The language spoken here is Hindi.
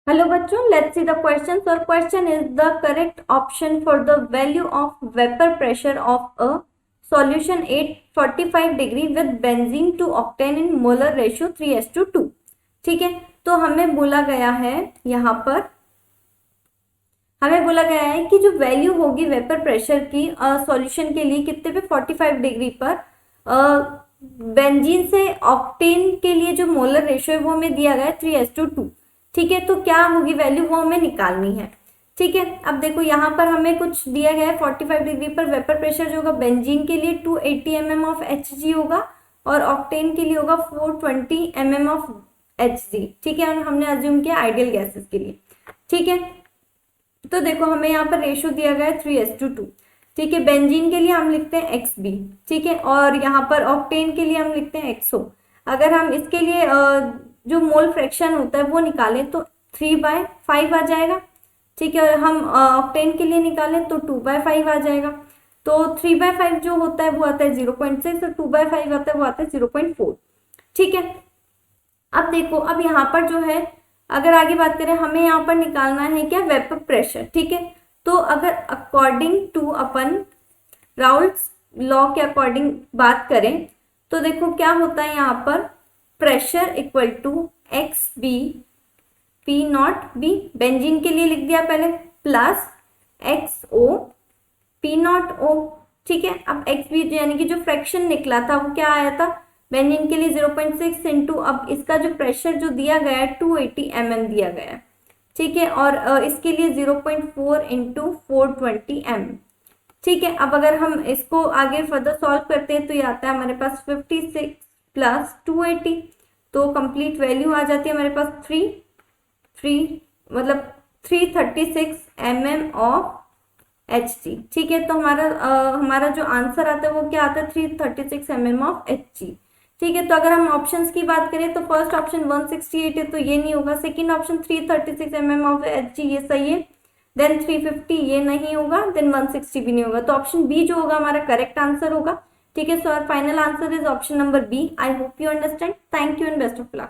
हेलो बच्चों, लेट्स सी द क्वेश्चन। और question is the correct option for the value of vapour pressure of a solution 845 degree with benzene to octane in molar ratio 3:2। ठीक है, तो हमें बोला गया है यहाँ पर, हमें बोला गया है कि जो वैल्यू होगी वेपर प्रेशर की सॉल्यूशन के लिए कितने पे 45 डिग्री पर बेंजीन से ऑक्टेन के लिए जो मोलर रेशियो है वो हमें दिया गया है 3:2। ठीक है, तो क्या होगी वैल्यू वो हमें निकालनी है। ठीक है, अब देखो यहाँ पर हमें कुछ दिया गया है 45 डिग्री पर वेपर प्रेशर जो होगा बेंजीन के लिए 280 mm ऑफ Hg होगा और ऑक्टेन के लिए होगा 420 mm ऑफ Hg। ठीक है, और हमने अज्यूम किया आइडियल गैसेस के लिए। ठीक है, तो देखो हमें यहाँ पर रेशियो दिया गया है 3:2। ठीक है, बेंजीन के लिए हम लिखते हैं XB। ठीक है, और यहाँ पर ऑक्टेन के लिए हम लिखते हैं XO। अगर हम इसके लिए जो मोल फ्रैक्शन होता है वो निकालें तो 3/5 आ जाएगा। ठीक है, और हम ऑक्टेन के लिए निकालें तो 2/5 आ जाएगा। तो 3/5 जो होता है वो आता है 0.6 और 2/5 आता है वो आता है 0.4। ठीक है, अब देखो अब यहाँ पर जो है अगर आगे बात करें हमें यहाँ पर निकालना है क्या वेपर प्रेशर। ठीक है, तो अगर अकॉर्डिंग टू अपन राउल्ट्स लॉ के अकॉर्डिंग बात करें तो देखो क्या होता है यहाँ पर pressure equal to X B P not B, benzene के लिए लिख दिया पहले, plus X O P not O. ठीक है, अब एक्स बी यानी कि जो फ्रैक्शन निकला था वो क्या आया था बेंजीन के लिए 0.6 इंटू, अब इसका जो प्रेशर जो दिया गया है 280 mm दिया गया है। ठीक है, और इसके लिए 0.4 इंटू 420 mm। ठीक है, अब अगर हम इसको आगे फर्दर सॉल्व करते हैं तो ये आता है हमारे पास 56 प्लस 280, तो कंप्लीट वैल्यू आ जाती है हमारे पास 336 mm ऑफ Hg। ठीक है, तो हमारा जो आंसर आता है वो क्या आता है 336 mm ऑफ Hg। ठीक है, तो अगर हम ऑप्शंस की बात करें तो फर्स्ट ऑप्शन 168 है तो ये नहीं होगा, second option 336 mm of Hg ये सही है, देन 350 ये नहीं होगा, देन 160 भी नहीं होगा, तो ऑप्शन बी जो होगा हमारा करेक्ट आंसर होगा। ठीक है, so our final answer is option number B. I hope you understand. Thank you and best of luck.